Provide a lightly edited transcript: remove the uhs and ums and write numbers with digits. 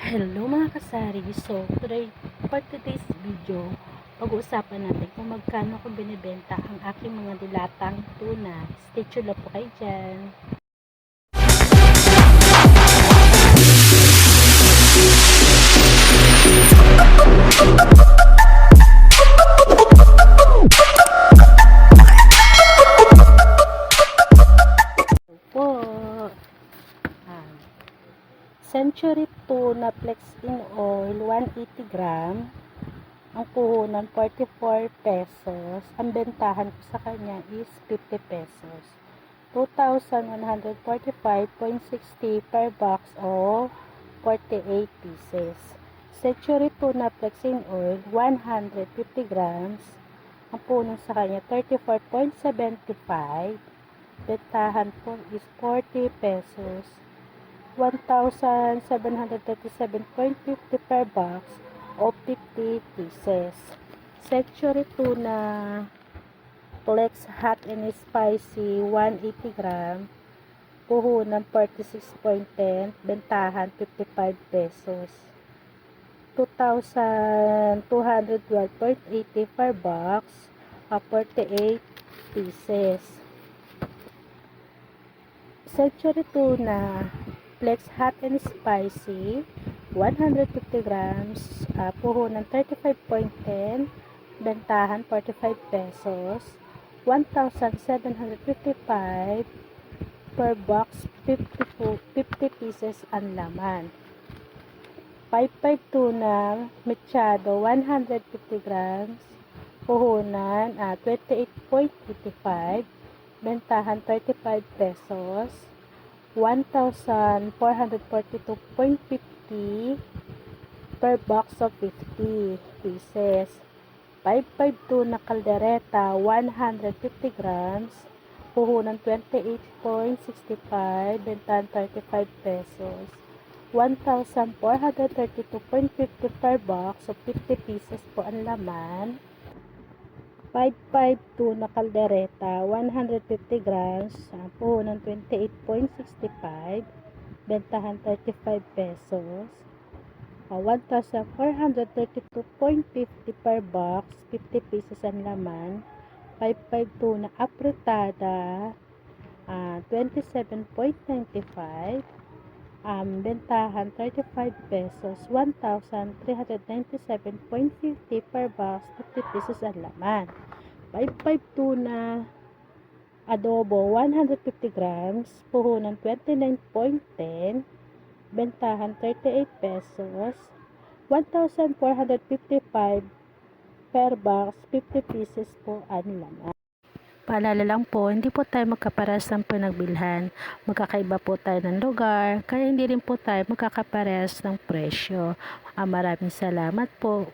Hello mga kasari. For today's video, pag-uusapan natin kung magkano ko binibenta ang aking mga dilatang tuna. Stay tuned lang po kayo dyan. Century Tuna Flex in Oil 180 gram. Ang puhunan 44 pesos. Ang bentahan ko sa kanya is 50 pesos. 2,145.60 per box o 48 pieces. Century Tuna Flex in Oil 150 grams. Ang puhunan sa kanya 34.75. Bentahan po is 40 pesos. 1,737.50 per box o 50 pieces. Century Tuna Flex Hot and Spicy 180 gram. Puhunan 46.10. Bentahan 55 pesos. 2,212.80 per box o 48 pieces. Century Tuna Flex Hot and Spicy 150 grams, puhunan 35.10, bentahan 45 pesos, 1,755 per box, 50 pieces ang laman. 55 tuna mechado 150 grams, puhunan 28.85, bentahan 35 pesos, 1,442.50 per box of 50 pieces. 552 tuna caldereta 150 grams, puhunan 28.65, bentahan 35 pesos. 1,432.50 per box of 50 pieces po ang laman. 552 tuna caldereta 150 grams, puhunan 28.65, bentahan 35 pesos. 1,432.50 per box, 50 pieces ang laman. 552 tuna apretada 27.95, bentahan 35 pesos. 1,397.50 per box, 50 pieces ang laman. 5.5 tuna adobo 150 grams, puhunan 29.10, bentahan 38 pesos. 1,455 per box, 50 pieces po ang laman. Paalala lang po, hindi po tayo magkaparehas ng pinagbilhan. Magkakaiba po tayo ng lugar, kaya hindi rin po tayo magkakaparehas ng presyo. Maraming salamat po.